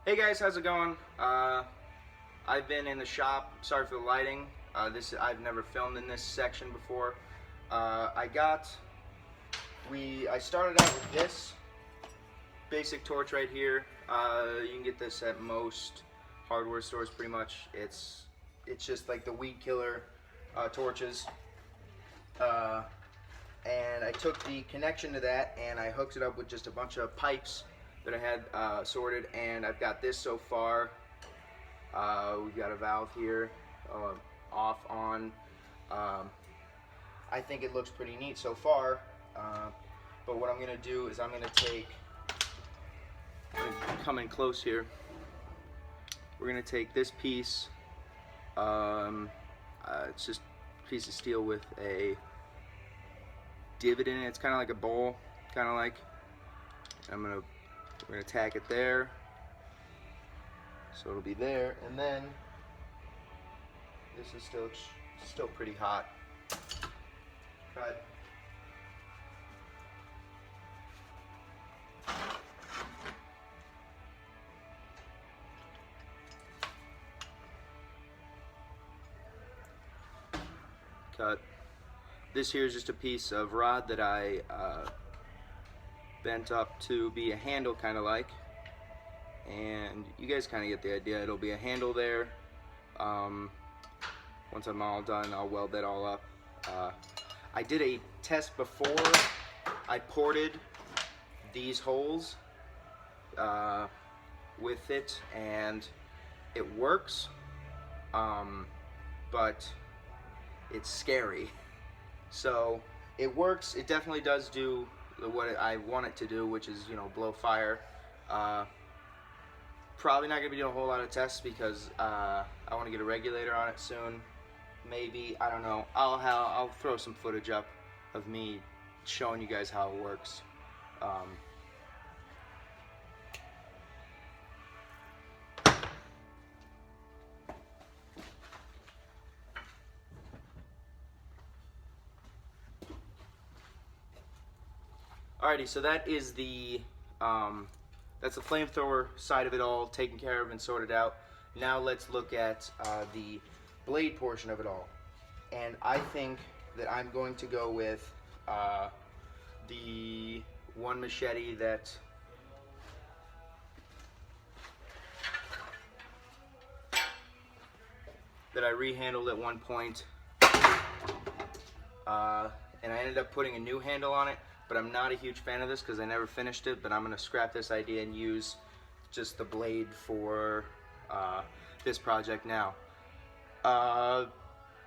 Hey guys, how's it going? I've been in the shop. Sorry for the lighting. I've never filmed in this section before. I started out with this basic torch right here. You can get this at most hardware stores pretty much. It's just like the weed killer torches. And I took the connection to that and I hooked it up with just a bunch of pipes that I had sorted, and I've got this so far. We've got a valve here, off, on. I think it looks pretty neat so far, but what I'm going to do is I'm going to come in close here. We're going to take this piece, it's just a piece of steel with a divot in it. It's kind of like a bowl, kind of like. We're gonna tack it there, so it'll be there, and then this is still pretty hot. Cut. Cut. This here is just a piece of rod that I bent up to be a handle, kind of like, and you guys kind of get the idea. It'll be a handle there. Once I'm all done, I'll weld that all up. I did a test before. I ported these holes with it, and it works, but it's scary. So it works. It definitely does do what I want it to do, which is, you know, blow fire. Probably not gonna be doing a whole lot of tests because I want to get a regulator on it soon. Maybe, I don't know. I'll throw some footage up of me showing you guys how it works. Alrighty, so that is that's the flamethrower side of it all taken care of and sorted out. Now let's look at the blade portion of it all. And I think that I'm going to go with the one machete that I rehandled at one point. And I ended up putting a new handle on it, but I'm not a huge fan of this because I never finished it, but I'm going to scrap this idea and use just the blade for this project now.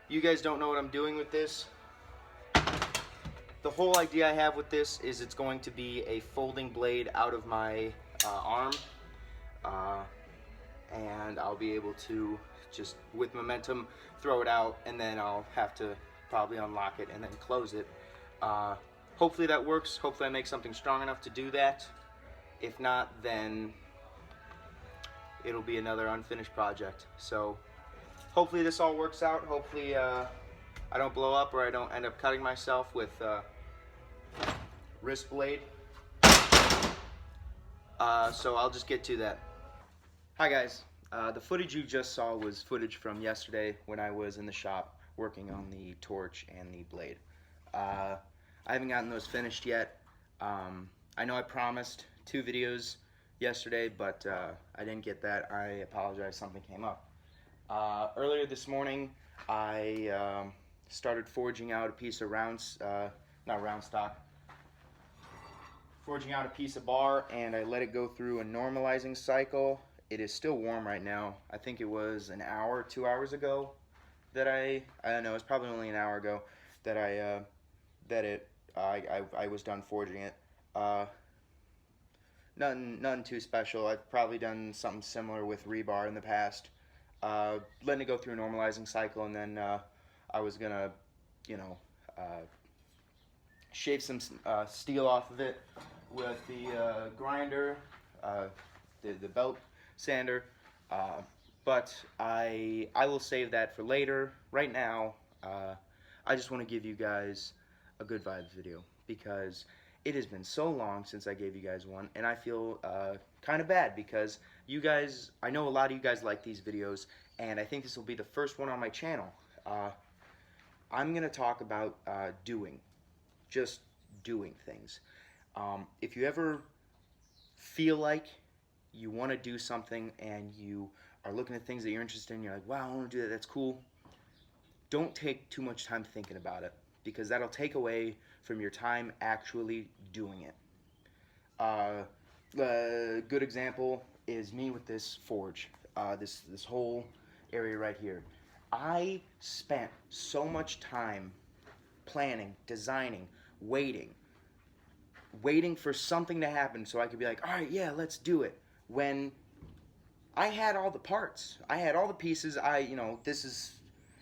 You guys don't know what I'm doing with this. The whole idea I have with this is it's going to be a folding blade out of my arm, and I'll be able to just, with momentum, throw it out, and then I'll have to probably unlock it and then close it. Hopefully that works. Hopefully I make something strong enough to do that. If not, then it'll be another unfinished project. So hopefully this all works out. Hopefully I don't blow up or I don't end up cutting myself with wrist blade. So I'll just get to that. Hi guys. The footage you just saw was footage from yesterday when I was in the shop working on the torch and the blade. I haven't gotten those finished yet. I know I promised 2 videos yesterday, but I didn't get that. I apologize, something came up. Earlier this morning, I started forging out a piece of forging out a piece of bar, and I let it go through a normalizing cycle. It is still warm right now. I think it was an hour, 2 hours ago that I don't know, it was probably only an hour ago that I was done forging it. Nothing too special. I've probably done something similar with rebar in the past. Letting it go through a normalizing cycle, and then I was gonna, you know, shave some steel off of it with the grinder, the belt sander. But I will save that for later. Right now, I just want to give you guys a good vibes video because it has been so long since I gave you guys one, and I feel kind of bad because you guys, I know a lot of you guys like these videos, and I think this will be the first one on my channel. I'm going to talk about just doing things. If you ever feel like you want to do something and you are looking at things that you're interested in, you're like, wow, I want to do that, that's cool. Don't take too much time thinking about it, because that'll take away from your time actually doing it. A good example is me with this forge, this whole area right here. I spent so much time planning, designing, waiting for something to happen so I could be like, all right, yeah, let's do it. When I had all the parts, I had all the pieces. This is,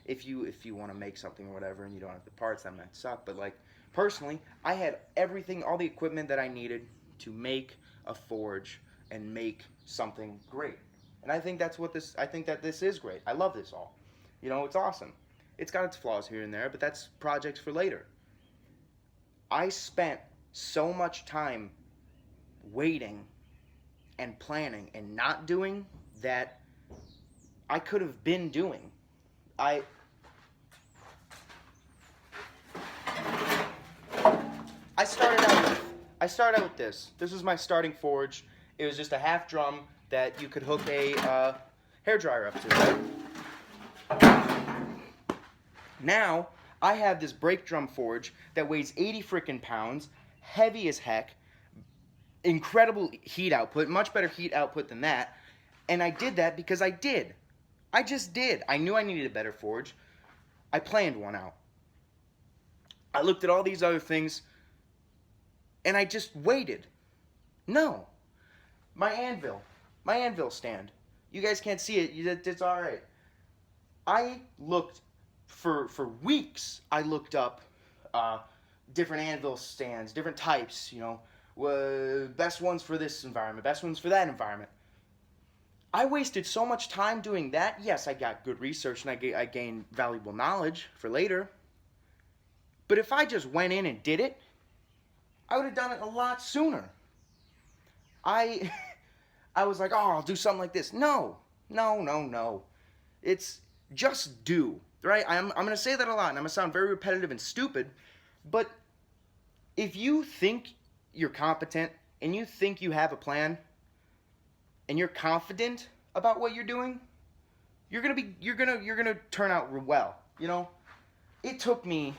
if you want to make something or whatever and you don't have the parts, that might suck. But like personally, I had everything, all the equipment that I needed to make a forge and make something great. And I think that's what this. I think that this is great. I love this all. It's awesome. It's got its flaws here and there, but that's projects for later. I spent so much time waiting and planning and not doing that I could have been doing. I started out with this. This was my starting forge. It was just a half drum that you could hook a hairdryer up to, right? Now, I have this brake drum forge that weighs 80 freaking pounds, heavy as heck, incredible heat output, much better heat output than that, and I did that because I did. I just did. I knew I needed a better forge. I planned one out. I looked at all these other things, and I just waited. No. My anvil stand. You guys can't see it, it's all right. I looked for weeks. I looked up different anvil stands, different types, best ones for this environment, best ones for that environment. I wasted so much time doing that. Yes, I got good research and I gained valuable knowledge for later. But if I just went in and did it, I would have done it a lot sooner. I was like, oh, I'll do something like this. No. It's just do, right? I'm going to say that a lot, and I'm going to sound very repetitive and stupid, but if you think you're competent and you think you have a plan and you're confident about what you're doing, you're going to turn out well, It took me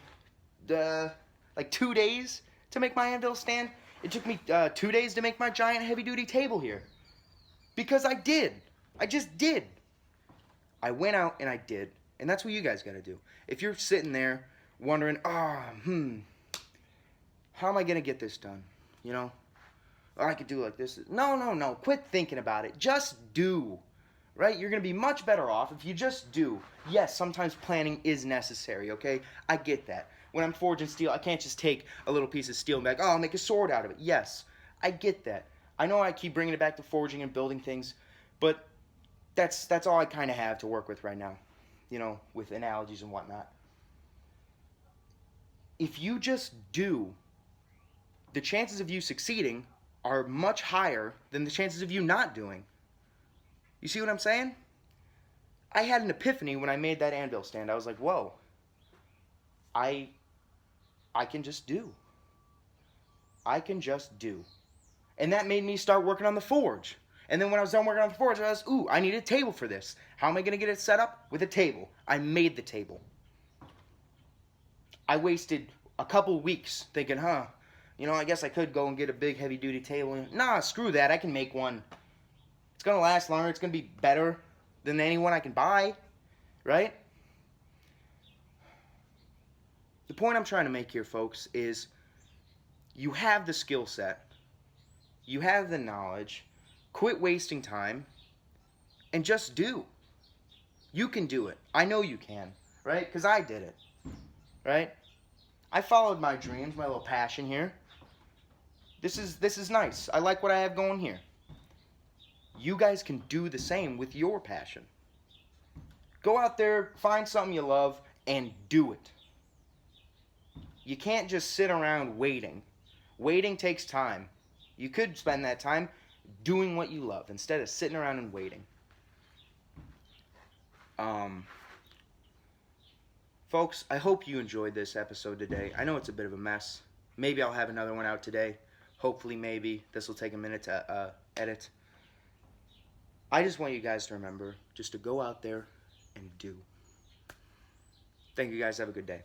like 2 days to make my anvil stand. It took me 2 days to make my giant heavy-duty table here. Because I did. I just did. I went out and I did. And that's what you guys got to do. If you're sitting there wondering, how am I going to get this done? Oh, I could do it like this. No. Quit thinking about it. Just do. Right? You're going to be much better off if you just do. Yes, sometimes planning is necessary, okay? I get that. When I'm forging steel, I can't just take a little piece of steel and be like, oh, I'll make a sword out of it. Yes, I get that. I know I keep bringing it back to forging and building things, but that's all I kind of have to work with right now, with analogies and whatnot. If you just do, the chances of you succeeding are much higher than the chances of you not doing. You see what I'm saying? I had an epiphany when I made that anvil stand. I was like, whoa, I can just do. I can just do. And that made me start working on the forge. And then when I was done working on the forge, I was, I need a table for this. How am I going to get it set up? With a table. I made the table. I wasted a couple weeks thinking, I guess I could go and get a big heavy-duty table. Nah, screw that. I can make one. It's going to last longer. It's going to be better than any one I can buy. Right? The point I'm trying to make here, folks, is you have the skill set. You have the knowledge. Quit wasting time and just do. You can do it. I know you can, right? Because I did it, right? I followed my dreams, my little passion here. This is nice. I like what I have going here. You guys can do the same with your passion. Go out there, find something you love, and do it. You can't just sit around waiting Waiting takes time. You could spend that time doing what you love instead of sitting around and waiting. Folks, I hope you enjoyed this episode today. I know it's a bit of a mess. Maybe I'll have another one out today. Hopefully, maybe. This will take a minute to edit. I just want you guys to remember just to go out there and do. Thank you guys. Have a good day.